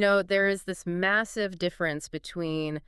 There is this massive difference between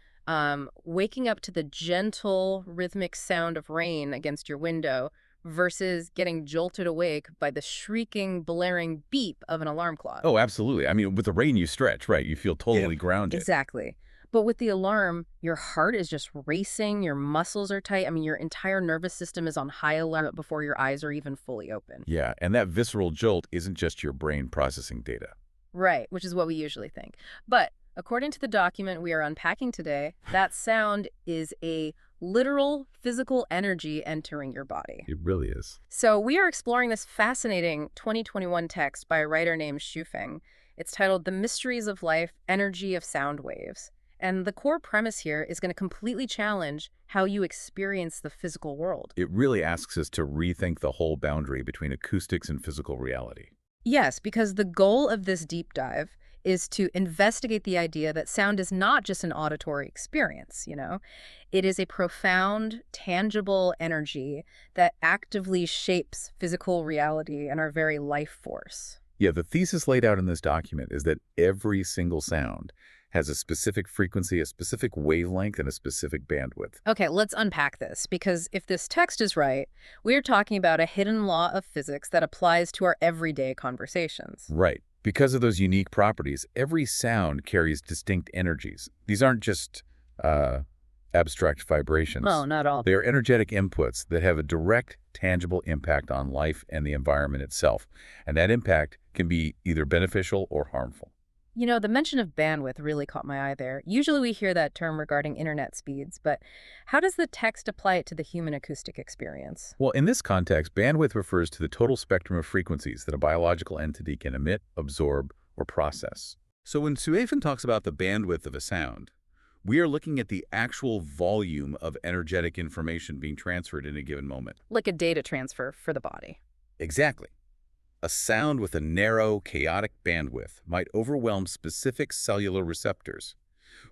waking up to the gentle, rhythmic sound of rain against your window versus getting jolted awake by the shrieking, blaring beep of an alarm clock. Oh, absolutely. I mean, with the rain, you stretch, right? You feel Yeah. totally grounded. Exactly. But with the alarm, your heart is just racing, your muscles are tight. I mean, your entire nervous system is on high alert before your eyes are even fully open. Yeah, and that visceral jolt isn't just your brain processing data. Right, which is what we usually think. But according to the document we are unpacking today, that sound is a literal physical energy entering your body. It really is. So we are exploring this fascinating 2021 text by a writer named Xu Feng. It's titled The Mysteries of Life, Energy of Sound Waves. And the core premise here is going to completely challenge how you experience the physical world. It really asks us to rethink the whole boundary between acoustics and physical reality. Yes, because the goal of this deep dive is to investigate the idea that sound is not just an auditory experience. It is a profound, tangible energy that actively shapes physical reality and our very life force. Yeah, the thesis laid out in this document is that every single sound has a specific frequency, a specific wavelength, and a specific bandwidth. Okay, let's unpack this, because if this text is right, we're talking about a hidden law of physics that applies to our everyday conversations. Right. Because of those unique properties, every sound carries distinct energies. These aren't just abstract vibrations. Well, not all. They are energetic inputs that have a direct, tangible impact on life and the environment itself. And that impact can be either beneficial or harmful. The mention of bandwidth really caught my eye there. Usually we hear that term regarding internet speeds, but how does the text apply it to the human acoustic experience? Well, in this context, bandwidth refers to the total spectrum of frequencies that a biological entity can emit, absorb, or process. So when Suefen talks about the bandwidth of a sound, we are looking at the actual volume of energetic information being transferred in a given moment. Like a data transfer for the body. Exactly. A sound with a narrow, chaotic bandwidth might overwhelm specific cellular receptors,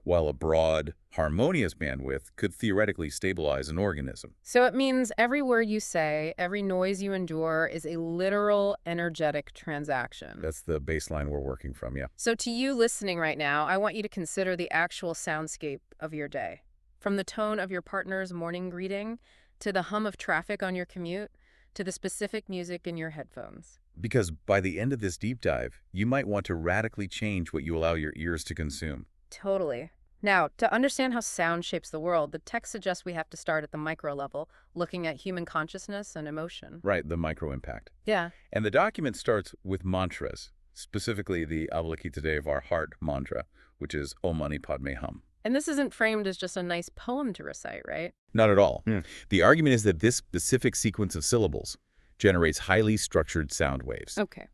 while a broad, harmonious bandwidth could theoretically stabilize an organism. So it means every word you say, every noise you endure is a literal energetic transaction. That's the baseline we're working from, yeah. So to you listening right now, I want you to consider the actual soundscape of your day. From the tone of your partner's morning greeting, to the hum of traffic on your commute, to the specific music in your headphones. Because by the end of this deep dive, you might want to radically change what you allow your ears to consume. Totally. Now, to understand how sound shapes the world, the text suggests we have to start at the micro level, looking at human consciousness and emotion. Right, the micro-impact. Yeah. And the document starts with mantras, specifically the Avalokiteshvara of our heart mantra, which is Om Mani Padme Hum. And this isn't framed as just a nice poem to recite, right? Not at all. Yeah. The argument is that this specific sequence of syllables generates highly structured sound waves. Okay.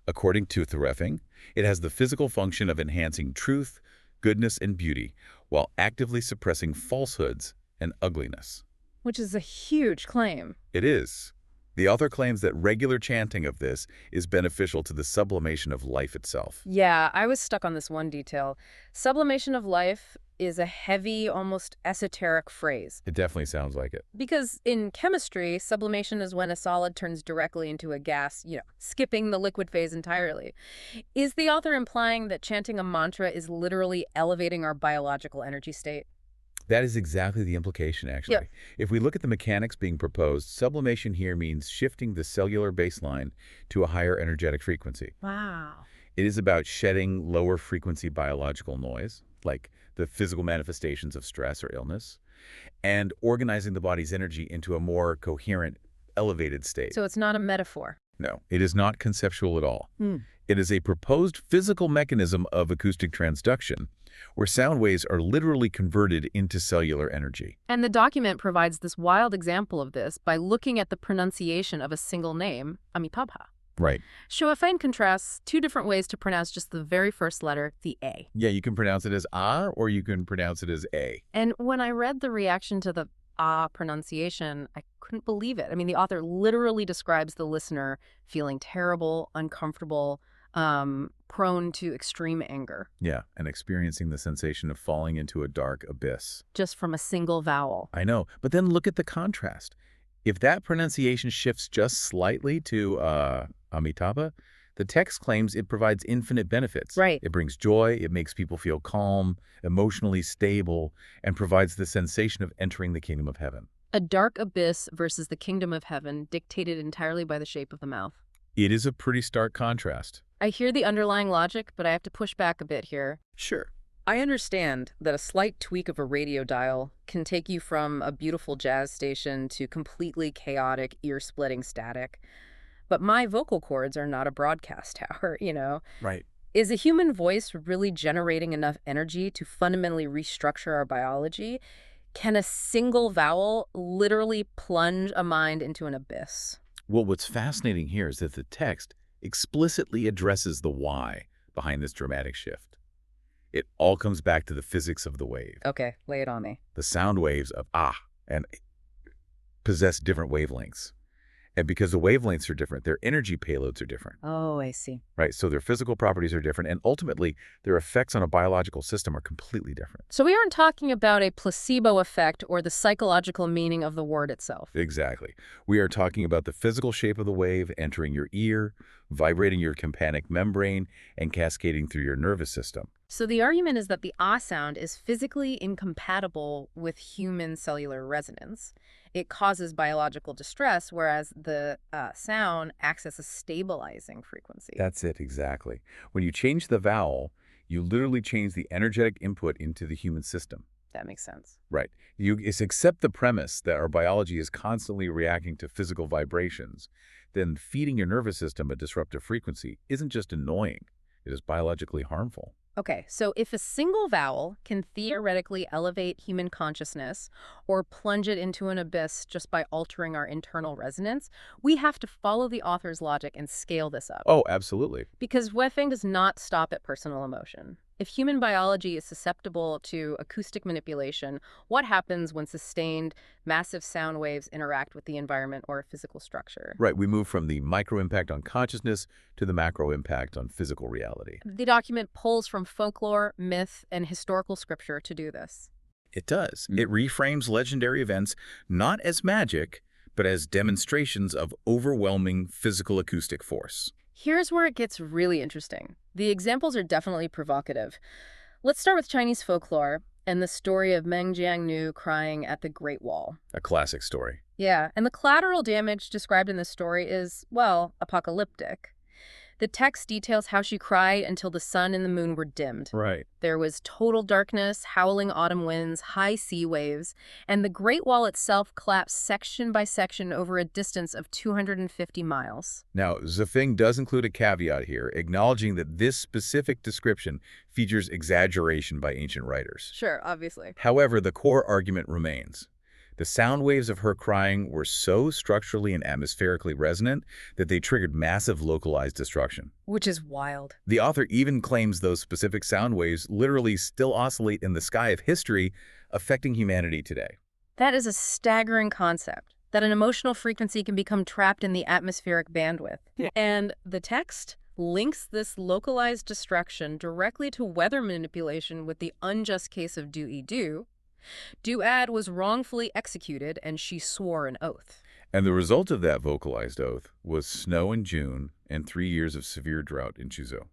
According to Thorefing, it has the physical function of enhancing truth, goodness, and beauty, while actively suppressing falsehoods and ugliness. Which is a huge claim. It is. The author claims that regular chanting of this is beneficial to the sublimation of life itself. Yeah, I was stuck on this one detail. Sublimation of life is a heavy, almost esoteric phrase. It definitely sounds like it. Because in chemistry, sublimation is when a solid turns directly into a gas, skipping the liquid phase entirely. Is the author implying that chanting a mantra is literally elevating our biological energy state? That is exactly the implication, actually. Yep. If we look at the mechanics being proposed, sublimation here means shifting the cellular baseline to a higher energetic frequency. Wow. It is about shedding lower frequency biological noise, like the physical manifestations of stress or illness, and organizing the body's energy into a more coherent, elevated state. So it's not a metaphor. No, it is not conceptual at all. Hmm. It is a proposed physical mechanism of acoustic transduction, where sound waves are literally converted into cellular energy. And the document provides this wild example of this by looking at the pronunciation of a single name, Amitabha. Right. Xu Feng contrasts two different ways to pronounce just the very first letter, the A. Yeah, you can pronounce it as ah, or you can pronounce it as a. And when I read the reaction to the ah pronunciation, I couldn't believe it. I mean, the author literally describes the listener feeling terrible, uncomfortable, prone to extreme anger, Yeah, and experiencing the sensation of falling into a dark abyss. just from a single vowel. I know, but then look at the contrast. If that pronunciation shifts just slightly to Amitabha, The text claims it provides infinite benefits. Right. It brings joy, it makes people feel calm, emotionally stable, and provides the sensation of entering the kingdom of heaven. A dark abyss versus the kingdom of heaven, dictated entirely by the shape of the mouth. It is a pretty stark contrast. I hear the underlying logic, but I have to push back a bit here. Sure. I understand that a slight tweak of a radio dial can take you from a beautiful jazz station to completely chaotic, ear-splitting static. But my vocal cords are not a broadcast tower, you know? Right. Is a human voice really generating enough energy to fundamentally restructure our biology? Can a single vowel literally plunge a mind into an abyss? Well, what's fascinating here is that the text explicitly addresses the why behind this dramatic shift. It all comes back to the physics of the wave. Okay, lay it on me. The sound waves of and possess different wavelengths. And because the wavelengths are different, their energy payloads are different, Oh, I see. right? So their physical properties are different, and ultimately, their effects on a biological system are completely different. So we aren't talking about a placebo effect or the psychological meaning of the word itself. Exactly. We are talking about the physical shape of the wave entering your ear, vibrating your tympanic membrane, and cascading through your nervous system. So the argument is that the ah sound is physically incompatible with human cellular resonance. It causes biological distress, whereas the sound acts as a stabilizing frequency. That's it, exactly. When you change the vowel, you literally change the energetic input into the human system. That makes sense. Right. You accept the premise that our biology is constantly reacting to physical vibrations, then feeding your nervous system a disruptive frequency isn't just annoying, it is biologically harmful. Okay, so if a single vowel can theoretically elevate human consciousness or plunge it into an abyss just by altering our internal resonance, we have to follow the author's logic and scale this up. Oh, absolutely. Because Weffing does not stop at personal emotion. If human biology is susceptible to acoustic manipulation, what happens when sustained, massive sound waves interact with the environment or a physical structure? Right, we move from the micro impact on consciousness to the macro impact on physical reality. The document pulls from folklore, myth, and historical scripture to do this. It does. It reframes legendary events not as magic, but as demonstrations of overwhelming physical acoustic force. Here's where it gets really interesting. The examples are definitely provocative. Let's start with Chinese folklore and the story of Meng Jiangnu crying at the Great Wall. A classic story. Yeah, and the collateral damage described in this story is, well, apocalyptic. The text details how she cried until the sun and the moon were dimmed. Right. There was total darkness, howling autumn winds, high sea waves, and the Great Wall itself collapsed section by section over a distance of 250 miles. Now, Zhifeng does include a caveat here, acknowledging that this specific description features exaggeration by ancient writers. Sure, obviously. However, the core argument remains. The sound waves of her crying were so structurally and atmospherically resonant that they triggered massive localized destruction. Which is wild. The author even claims those specific sound waves literally still oscillate in the sky of history, affecting humanity today. That is a staggering concept, that an emotional frequency can become trapped in the atmospheric bandwidth. Yeah. And the text links this localized destruction directly to weather manipulation with the unjust case of Do-E-Do. Duad was wrongfully executed, and she swore an oath. And the result of that vocalized oath was snow in June and 3 years of severe drought in Chuzhou.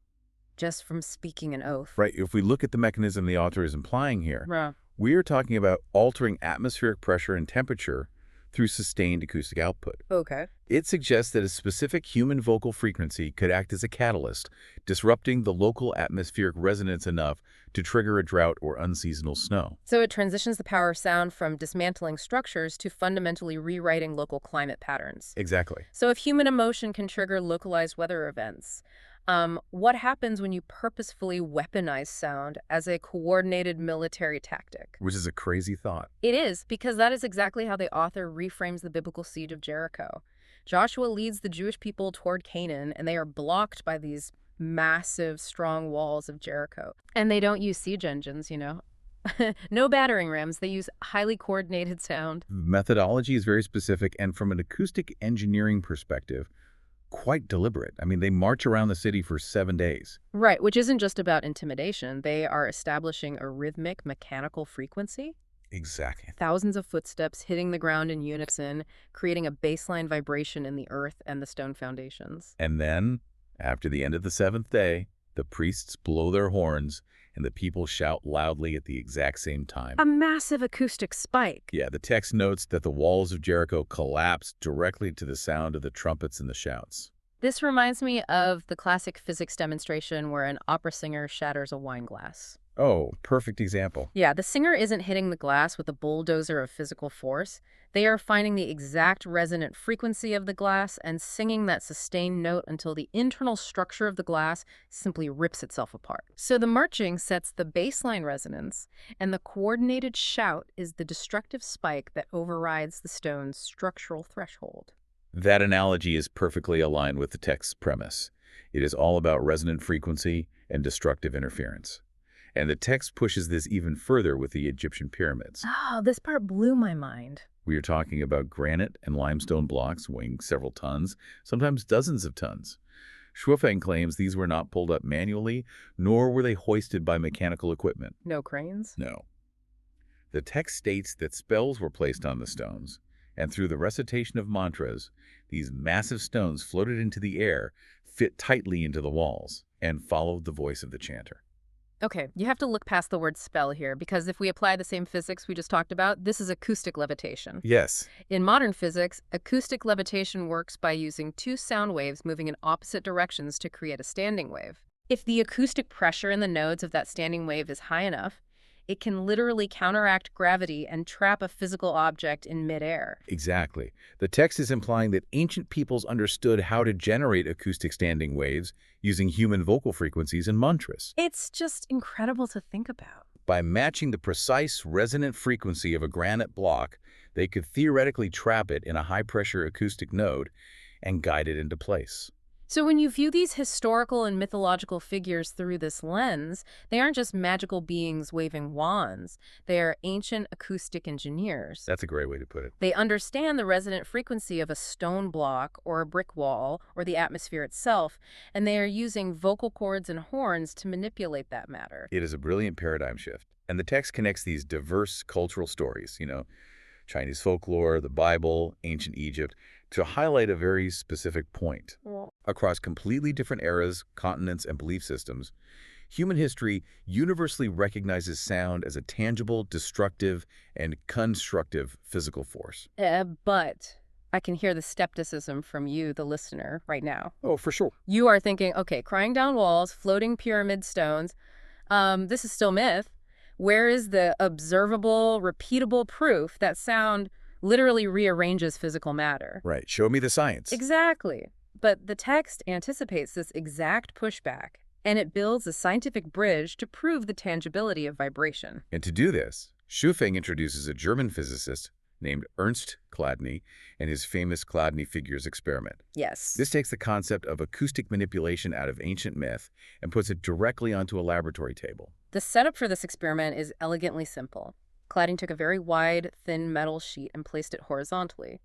Just from speaking an oath. Right, if we look at the mechanism the author is implying here, Right. we are talking about altering atmospheric pressure and temperature through sustained acoustic output. Okay. It suggests that a specific human vocal frequency could act as a catalyst, disrupting the local atmospheric resonance enough to trigger a drought or unseasonal snow. So it transitions the power of sound from dismantling structures to fundamentally rewriting local climate patterns. Exactly. So if human emotion can trigger localized weather events, what happens when you purposefully weaponize sound as a coordinated military tactic? Which is a crazy thought. It is, because that is exactly how the author reframes the biblical siege of Jericho. Joshua leads the Jewish people toward Canaan, and they are blocked by these massive, strong walls of Jericho. And they don't use siege engines, you know. No battering rams. They use highly coordinated sound. Methodology is very specific, and from an acoustic engineering perspective, quite deliberate. I mean, they march around the city for 7 days. Right, which isn't just about intimidation. They are establishing a rhythmic, mechanical frequency. Exactly. Thousands of footsteps hitting the ground in unison, creating a baseline vibration in the earth and the stone foundations. And then, After the end of the seventh day, the priests blow their horns and the people shout loudly at the exact same time. A massive acoustic spike. Yeah, the text notes that the walls of Jericho collapsed directly to the sound of the trumpets and the shouts. This reminds me of the classic physics demonstration where an opera singer shatters a wine glass. Oh, perfect example. Yeah, the singer isn't hitting the glass with a bulldozer of physical force. They are finding the exact resonant frequency of the glass and singing that sustained note until the internal structure of the glass simply rips itself apart. So the marching sets the baseline resonance, and the coordinated shout is the destructive spike that overrides the stone's structural threshold. That analogy is perfectly aligned with the text's premise. It is all about resonant frequency and destructive interference. And the text pushes this even further with the Egyptian pyramids. Oh, this part blew my mind. We are talking about granite and limestone blocks weighing several tons, sometimes dozens of tons. Shuofeng claims these were not pulled up manually, nor were they hoisted by mechanical equipment. No cranes? No. The text states that spells were placed on the stones, and through the recitation of mantras, these massive stones floated into the air, fit tightly into the walls, and followed the voice of the chanter. Okay, you have to look past the word spell here, because if we apply the same physics we just talked about, this is acoustic levitation. Yes. In modern physics, acoustic levitation works by using two sound waves moving in opposite directions to create a standing wave. If the acoustic pressure in the nodes of that standing wave is high enough, it can literally counteract gravity and trap a physical object in midair. Exactly. The text is implying that ancient peoples understood how to generate acoustic standing waves using human vocal frequencies and mantras. It's just incredible to think about. By matching the precise resonant frequency of a granite block, they could theoretically trap it in a high-pressure acoustic node and guide it into place. So when you view these historical and mythological figures through this lens, they aren't just magical beings waving wands. They are ancient acoustic engineers. That's a great way to put it. They understand the resonant frequency of a stone block or a brick wall or the atmosphere itself, and they are using vocal cords and horns to manipulate that matter. It is a brilliant paradigm shift. And the text connects these diverse cultural stories, Chinese folklore, the Bible, ancient Egypt, to highlight a very specific point. Across completely different eras, continents, and belief systems, human history universally recognizes sound as a tangible, destructive, and constructive physical force. But I can hear the skepticism from you, the listener, right now. Oh, for sure. You are thinking, okay, crying down walls, floating pyramid stones, this is still myth. Where is the observable, repeatable proof that sound literally rearranges physical matter? Right. Show me the science. Exactly. But the text anticipates this exact pushback, and it builds a scientific bridge to prove the tangibility of vibration. And to do this, Shuofeng introduces a German physicist named Ernst Chladni and his famous Chladni figures experiment. Yes. This takes the concept of acoustic manipulation out of ancient myth and puts it directly onto a laboratory table. The setup for this experiment is elegantly simple. Chladni took a very wide, thin metal sheet and placed it horizontally.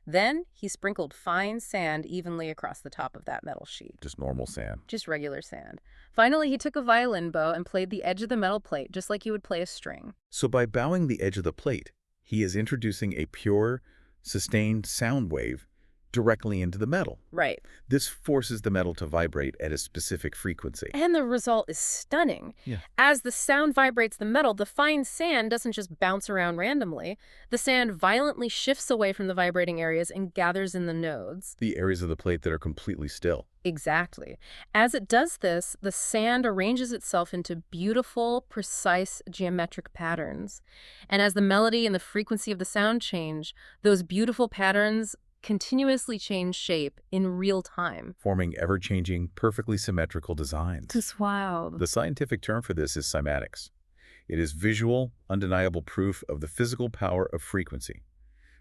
Then he sprinkled fine sand evenly across the top of that metal sheet. Just normal sand. Just regular sand. Finally, he took a violin bow and played the edge of the metal plate, just like you would play a string. So by bowing the edge of the plate, he is introducing a pure, sustained sound wave directly into the metal. Right. This forces the metal to vibrate at a specific frequency. And the result is stunning. Yeah. As the sound vibrates the metal, the fine sand doesn't just bounce around randomly. The sand violently shifts away from the vibrating areas and gathers in the nodes. The areas of the plate that are completely still. Exactly. As it does this, the sand arranges itself into beautiful, precise geometric patterns. And as the melody and the frequency of the sound change, those beautiful patterns continuously change shape in real time. Forming ever-changing, perfectly symmetrical designs. It's wild. The scientific term for this is cymatics. It is visual, undeniable proof of the physical power of frequency.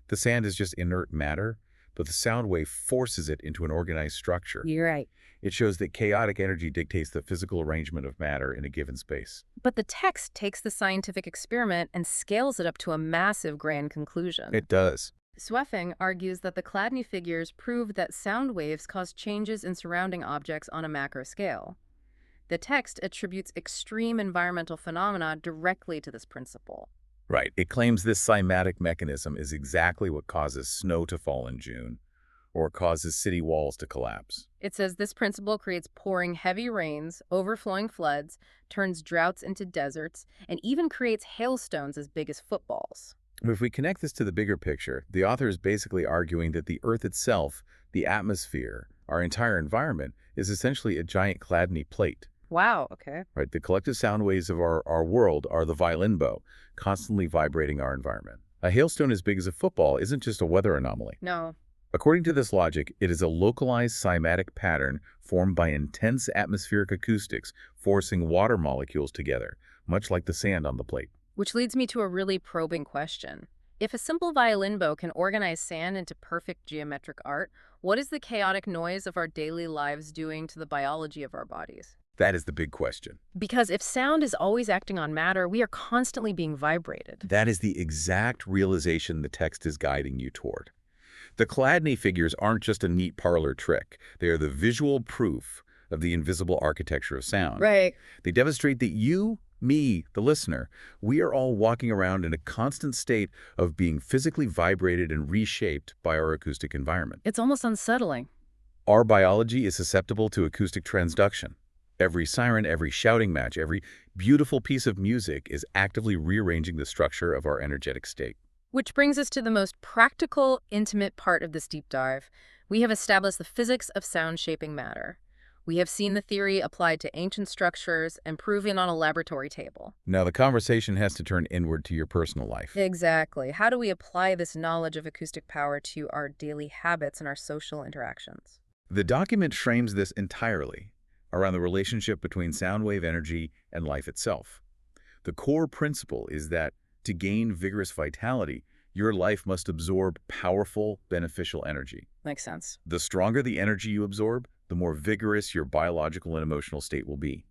The sand is just inert matter, but the sound wave forces it into an organized structure. You're right. It shows that chaotic energy dictates the physical arrangement of matter in a given space. But the text takes the scientific experiment and scales it up to a massive grand conclusion. It does. Shuofeng argues that the Chladni figures prove that sound waves cause changes in surrounding objects on a macro scale. The text attributes extreme environmental phenomena directly to this principle. Right. It claims this cymatic mechanism is exactly what causes snow to fall in June, or causes city walls to collapse. It says this principle creates pouring heavy rains, overflowing floods, turns droughts into deserts, and even creates hailstones as big as footballs. If we connect this to the bigger picture, the author is basically arguing that the Earth itself, the atmosphere, our entire environment, is essentially a giant Chladni plate. Wow, okay. Right? The collective sound waves of our world are the violin bow, constantly vibrating our environment. A hailstone as big as a football isn't just a weather anomaly. No. According to this logic, it is a localized cymatic pattern formed by intense atmospheric acoustics forcing water molecules together, much like the sand on the plate. Which leads me to a really probing question. If a simple violin bow can organize sand into perfect geometric art, what is the chaotic noise of our daily lives doing to the biology of our bodies? That is the big question. Because if sound is always acting on matter, we are constantly being vibrated. That is the exact realization the text is guiding you toward. The Chladni figures aren't just a neat parlor trick. They are the visual proof of the invisible architecture of sound. Right. They demonstrate that you, me, the listener, we are all walking around in a constant state of being physically vibrated and reshaped by our acoustic environment. It's almost unsettling. Our biology is susceptible to acoustic transduction. Every siren, every shouting match, every beautiful piece of music is actively rearranging the structure of our energetic state. Which brings us to the most practical, intimate part of this deep dive. We have established the physics of sound shaping matter. We have seen the theory applied to ancient structures and proven on a laboratory table. Now the conversation has to turn inward to your personal life. Exactly. How do we apply this knowledge of acoustic power to our daily habits and our social interactions? The document frames this entirely around the relationship between sound wave energy and life itself. The core principle is that to gain vigorous vitality, your life must absorb powerful, beneficial energy. Makes sense. The stronger the energy you absorb, the more vigorous your biological and emotional state will be.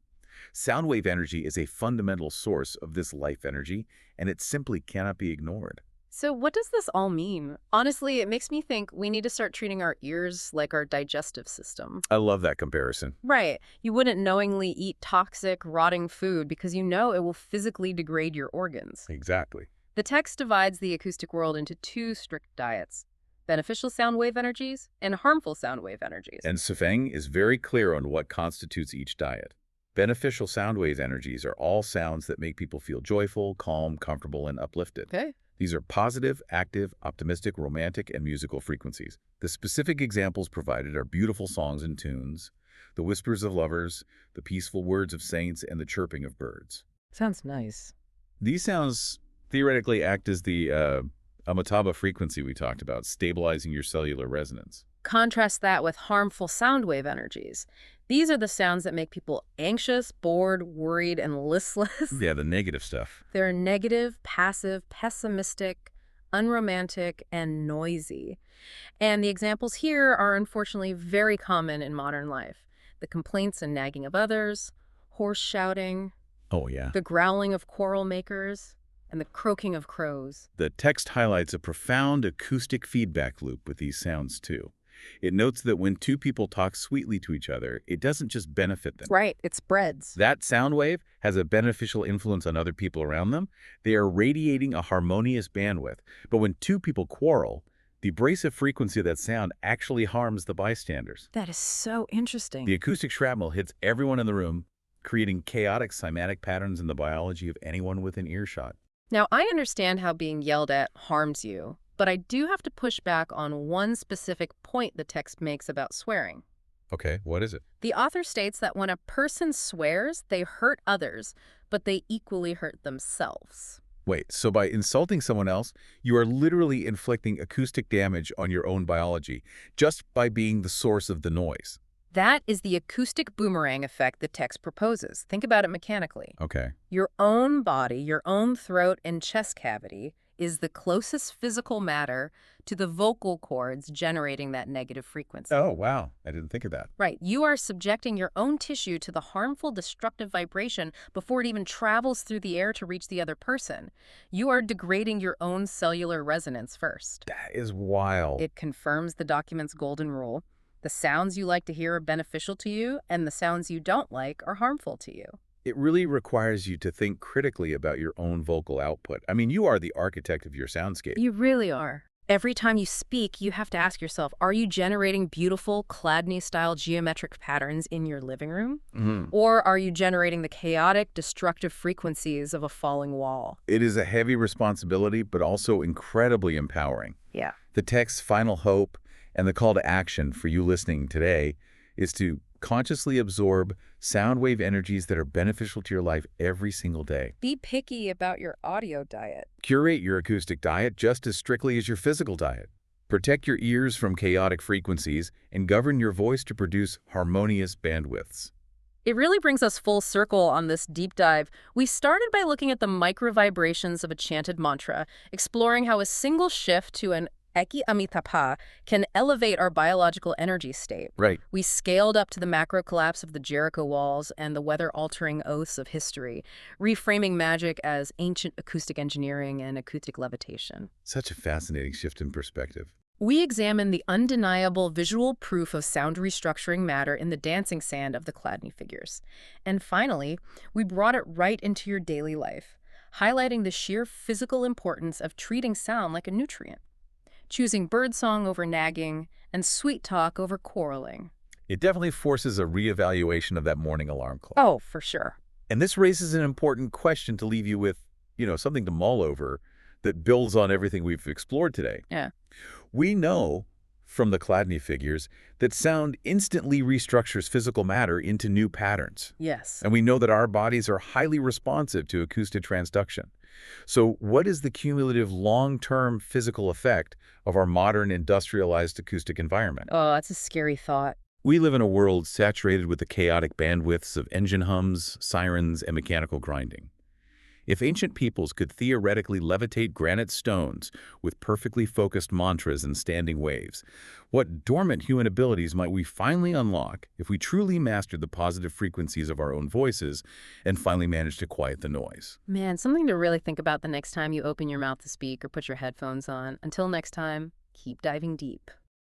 Sound wave energy is a fundamental source of this life energy, and it simply cannot be ignored. So what does this all mean? Honestly, it makes me think we need to start treating our ears like our digestive system. I love that comparison. Right. You wouldn't knowingly eat toxic, rotting food because you know it will physically degrade your organs. Exactly. The text divides the acoustic world into two strict diets: beneficial sound wave energies and harmful sound wave energies. And Sufeng is very clear on what constitutes each diet. Beneficial sound wave energies are all sounds that make people feel joyful, calm, comfortable, and uplifted. Okay. These are positive, active, optimistic, romantic, and musical frequencies. The specific examples provided are beautiful songs and tunes, the whispers of lovers, the peaceful words of saints, and the chirping of birds. Sounds nice. These sounds theoretically act as the Amitabha frequency we talked about, stabilizing your cellular resonance. Contrast that with harmful sound wave energies. These are the sounds that make people anxious, bored, worried, and listless. Yeah, the negative stuff. They're negative, passive, pessimistic, unromantic, and noisy. And the examples here are unfortunately very common in modern life. The complaints and nagging of others, hoarse shouting, Oh, yeah. the growling of quarrel makers, and the croaking of crows. The text highlights a profound acoustic feedback loop with these sounds, too. It notes that when two people talk sweetly to each other, it doesn't just benefit them. Right, it spreads. That sound wave has a beneficial influence on other people around them. They are radiating a harmonious bandwidth. But when two people quarrel, the abrasive frequency of that sound actually harms the bystanders. That is so interesting. The acoustic shrapnel hits everyone in the room, creating chaotic cymatic patterns in the biology of anyone within earshot. Now, I understand how being yelled at harms you, but I do have to push back on one specific point the text makes about swearing. Okay, what is it? The author states that when a person swears, they hurt others, but they equally hurt themselves. Wait, so by insulting someone else, you are literally inflicting acoustic damage on your own biology just by being the source of the noise. That is the acoustic boomerang effect the text proposes. Think about it mechanically. Okay. Your own body, your own throat and chest cavity is the closest physical matter to the vocal cords generating that negative frequency. Oh, wow. I didn't think of that. Right. You are subjecting your own tissue to the harmful, destructive vibration before it even travels through the air to reach the other person. You are degrading your own cellular resonance first. That is wild. It confirms the document's golden rule. The sounds you like to hear are beneficial to you, and the sounds you don't like are harmful to you. It really requires you to think critically about your own vocal output. I mean, you are the architect of your soundscape. You really are. Every time you speak, you have to ask yourself, are you generating beautiful Chladni-style geometric patterns in your living room? Or are you generating the chaotic, destructive frequencies of a falling wall? It is a heavy responsibility, but also incredibly empowering. Yeah. The text's final hope and the call to action for you listening today is to consciously absorb sound wave energies that are beneficial to your life every single day. Be picky about your audio diet. Curate your acoustic diet just as strictly as your physical diet. Protect your ears from chaotic frequencies and govern your voice to produce harmonious bandwidths. It really brings us full circle on this deep dive. We started by looking at the micro vibrations of a chanted mantra, exploring how a single shift to an Eki Amitabha can elevate our biological energy state. Right. We scaled up to the macro collapse of the Jericho walls and the weather-altering oaths of history, reframing magic as ancient acoustic engineering and acoustic levitation. Such a fascinating shift in perspective. We examine the undeniable visual proof of sound restructuring matter in the dancing sand of the Chladni figures. And finally, we brought it right into your daily life, highlighting the sheer physical importance of treating sound like a nutrient, choosing birdsong over nagging, and sweet talk over quarreling. It definitely forces a reevaluation of that morning alarm clock. Oh, for sure. And this raises an important question to leave you with, something to mull over that builds on everything we've explored today. Yeah. We know from the Chladni figures that sound instantly restructures physical matter into new patterns. Yes. And we know that our bodies are highly responsive to acoustic transduction. So what is the cumulative long-term physical effect of our modern industrialized acoustic environment? Oh, that's a scary thought. We live in a world saturated with the chaotic bandwidths of engine hums, sirens, and mechanical grinding. If ancient peoples could theoretically levitate granite stones with perfectly focused mantras and standing waves, what dormant human abilities might we finally unlock if we truly mastered the positive frequencies of our own voices and finally managed to quiet the noise? Man, something to really think about the next time you open your mouth to speak or put your headphones on. Until next time, keep diving deep.